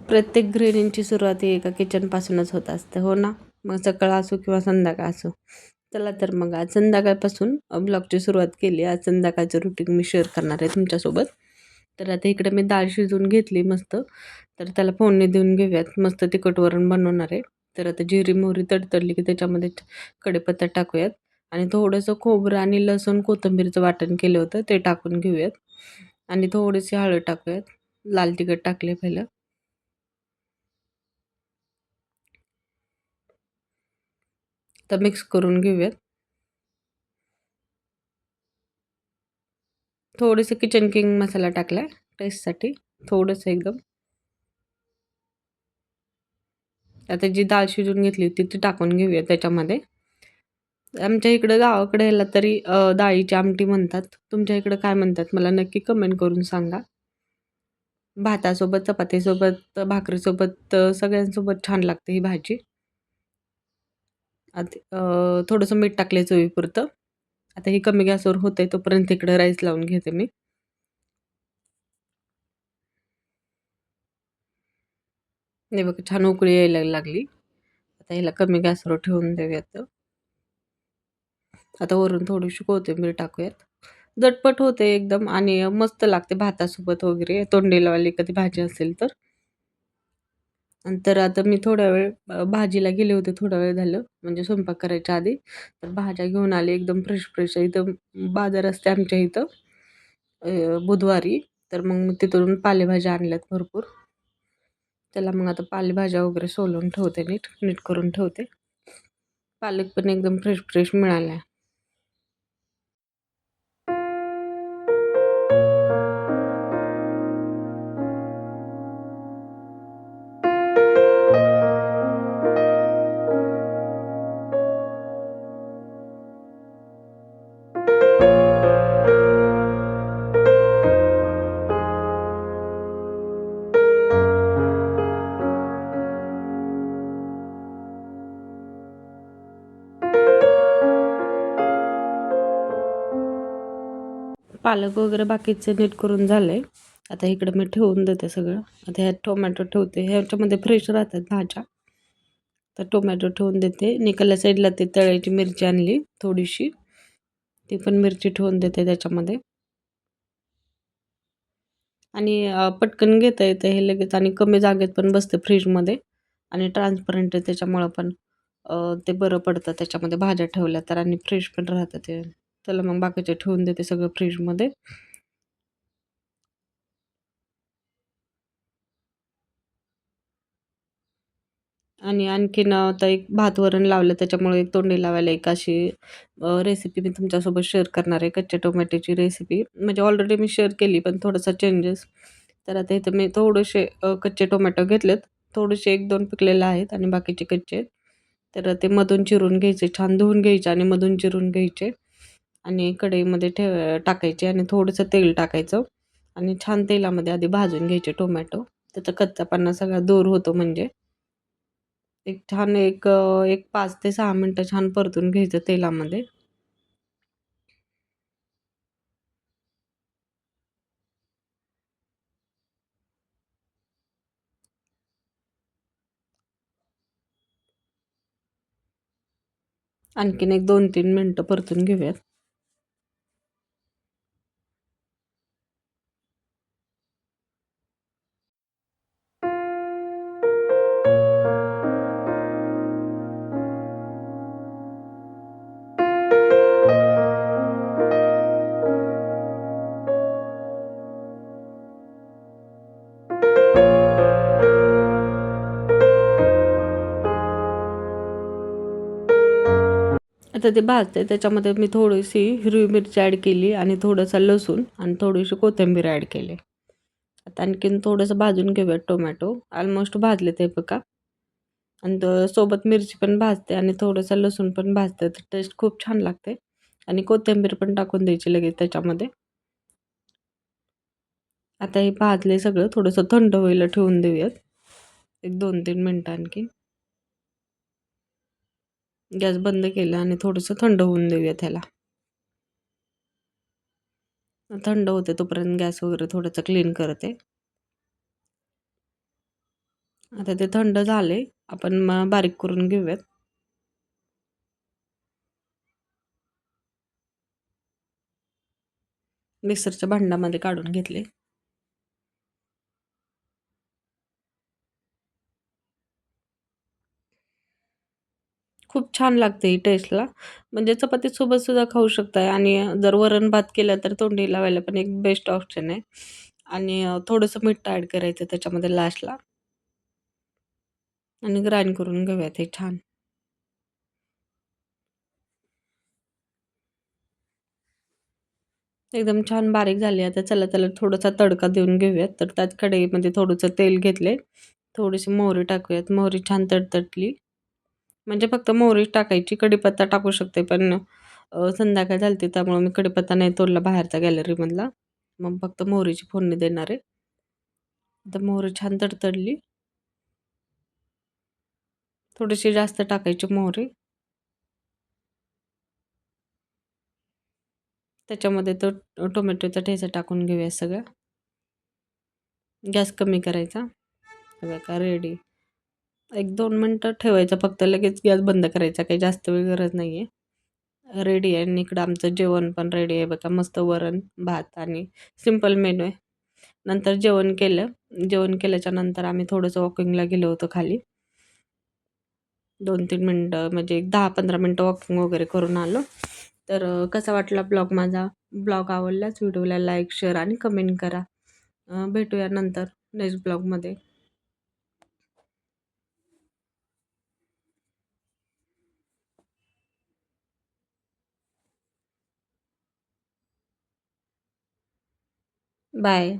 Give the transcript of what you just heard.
प्रत्येक गृहिणींची सुरुवात ही एका किचनपासूनच होत असते, हो ना? मग सकाळ असो किंवा संध्याकाळ असो. चला तर मग आज संध्याकाळपासून ब्लॉगची सुरुवात केली. आज संध्याकाळचं रुटीन मी शेअर करणार आहे तुमच्यासोबत. तर आता इकडे मी डाळ शिजवून घेतली मस्त. तर त्याला फोडणी देऊन घेऊयात. मस्त तिखट वरण बनवणार आहे. तर आता जिरी मोहरी तडतडली की त्याच्यामध्ये कढीपत्ता टाकूयात आणि थोडंसं खोबरं आणि लसूण कोथिंबीरचं वाटण केलं होतं ते टाकून घेऊयात आणि थोडीशी हळद टाकूयात. लाल तिखट टाकले पहिलं. तर मिक्स करून घेऊयात. थोडंसं किचन किंग मसाला टाकलाय टेस्टसाठी, थोडंसं एकदम. आता जी डाळ शिजवून घेतली होती ती टाकून घेऊया त्याच्यामध्ये. आमच्या इकडं गावाकडे ह्याला तरी डाळीची आमटी म्हणतात. तुमच्या इकडं काय म्हणतात मला नक्की कमेंट करून सांगा. भातासोबत, चपातीसोबत, भाकरीसोबत सगळ्यांसोबत छान लागते ही भाजी. थोडंसं मीठ टाकले चवीपुरतं. आता ही कमी गॅसवर होते तोपर्यंत इकडं राईस लावून घेते मी. हे बघा छान उकळी यायला लागली. आता ह्याला कमी गॅसवर ठेवून देऊयात. आता वरून थोडीशी कोथिंबीर टाकूयात. झटपट होते एकदम आणि मस्त लागते भातासोबत वगैरे तोंडी लावली कधी भाजी असेल तर. नंतर आता मी थोडा वेळ भाजीला गेले होते थोडा वेळ झालं म्हणजे स्वयंपाक करायच्या आधी. तर भाज्या घेऊन आले एकदम फ्रेश इथं बाजार असते आमच्या इथं बुधवारी. तर मग मी तिथून पालेभाज्या आणल्यात भरपूर. त्याला मग आता पालेभाज्या वगैरे सोलून ठेवते नीट नीट करून ठेवते. पालक पण एकदम फ्रेश मिळाला. पालक वगैरे बाकीचे नीट करून झाले. आता इकडे मी ठेवून देते सगळं. आता ह्यात टोमॅटो ठेवते. ह्याच्यामध्ये फ्रेश राहतात भाज्या. तर टोमॅटो ठेवून देते. निकाल्या साईडला ते तळ्याची मिरची आणली थोडीशी. ती पण मिरची ठेवून देते त्याच्यामध्ये. आणि पटकन घेता येतं हे लगेच आणि कमी जागेत पण बसतं फ्रीजमध्ये आणि ट्रान्सपरंट आहे त्याच्यामुळं पण ते बरं पडतं त्याच्यामध्ये भाज्या ठेवल्या तर आणि फ्रेश पण राहतं ते. त्याला मग बाकीचे ठेवून देते सगळं फ्रीजमध्ये. आणि आणखीन आता एक भात वरण लावलं त्याच्यामुळे एक तोंडी लावायला एक अशी रेसिपी मी तुमच्यासोबत शेअर करणार आहे कच्च्या टोमॅटोची रेसिपी. म्हणजे ऑलरेडी मी शेअर केली पण थोडासा चेंजेस. तर आता इथं मी थोडेसे कच्चे टोमॅटो घेतलेत. थोडेसे 1-2 पिकलेले आहेत आणि बाकीचे कच्चे आहेत. तर ते मधून चिरून घ्यायचे, छान धुवून घ्यायचे आणि मधून चिरून घ्यायचे आणि कढईमध्ये टाकायचे आणि थोडंसं तेल टाकायचं आणि छान तेलामध्ये आधी भाजून घ्यायचे टोमॅटो. त्याचा कच्चापणा सगळा दूर होतो म्हणजे. एक छान एक 5 ते 6 मिनिटं छान परतून घ्यायचं तेलामध्ये. आणखीन एक 2-3 मिनिटं परतून घेऊयात. आता ते भाजतंय त्याच्यामध्ये मी थोडीशी हिरवी मिरची ॲड केली आणि थोडासा लसूण आणि थोडीशी कोथिंबीर ॲड केली. आता आणखीन थोडंसं भाजून घेऊयात टोमॅटो. ऑलमोस्ट भाजले ते बघा. आणि सोबत मिरची पण भाजते आणि थोडंसं लसूण पण भाजते तर टेस्ट खूप छान लागते. आणि कोथिंबीर पण टाकून द्यायची लगेच त्याच्यामध्ये. आता हे भाजले सगळं थोडंसं थंड व्हायला ठेवून देऊयात. एक 2-3 मिनिटं आणखी. गॅस बंद केला आणि थोडंसं थंड होऊन देऊया त्याला. थंड होते तोपर्यंत गॅस वगैरे थोडंसं क्लीन करते. आता ते थंड झाले. आपण मग बारीक करून घेऊयात. मिक्सरच्या भांड्यामध्ये काढून घेतले. खूप छान लागते ही टेस्टला. म्हणजे चपातीसोबत सुद्धा खाऊ शकताय आणि जर वरण-भात केला तर तोंडी लावायला पण एक बेस्ट ऑप्शन आहे. आणि थोडंसं मीठ ॲड करायचं त्याच्यामध्ये लास्टला आणि ग्राइंड करून घेऊयात हे छान. एकदम छान बारीक झाले. आता चला त्याला थोडासा तडका देऊन घेऊयात. तर त्याच कढईमध्ये थोडंसं तेल घेतले. थोडीशी मोहरी टाकूयात. मोहरी छान तडतडली म्हणजे फक्त मोहरीच टाकायची. कढीपत्ता टाकू शकते, पण संध्याकाळ झाली होती त्यामुळे मी कढीपत्ता नाही तोडला बाहेरचा गॅलरीमधला. मग फक्त मोहरीची फोडणी देणार आहे. आता मोहरी छान तडतडली. थोडीशी जास्त टाकायची मोहरी. त्याच्यामध्ये तो टोमॅटोचा ठेचा टाकून घेऊया सगळं. गॅस कमी करायचा. हे बघा रेडी. 1-2 मिनिटं ठेवायचं फक्त, लगेच गॅस बंद करायचा. काही जास्त वेळ गरज नाही आहे. रेडी आहे आणि इकडं आमचं जेवण पण रेडी आहे बघा. मस्त वरण, भात आणि सिंपल मेनू आहे. नंतर जेवण केलं. जेवण केल्याच्या नंतर आम्ही थोडंसं वॉकिंगला गेलो होतो खाली. 2-3 मिनिटं म्हणजे एक 10-15 मिनिटं वॉकिंग वगैरे करून आलो. तर कसा वाटला ब्लॉग माझा? ब्लॉग आवडल्यास व्हिडिओला लाईक, शेअर आणि कमेंट करा. भेटूया नंतर नेक्स्ट ब्लॉगमध्ये. बाय.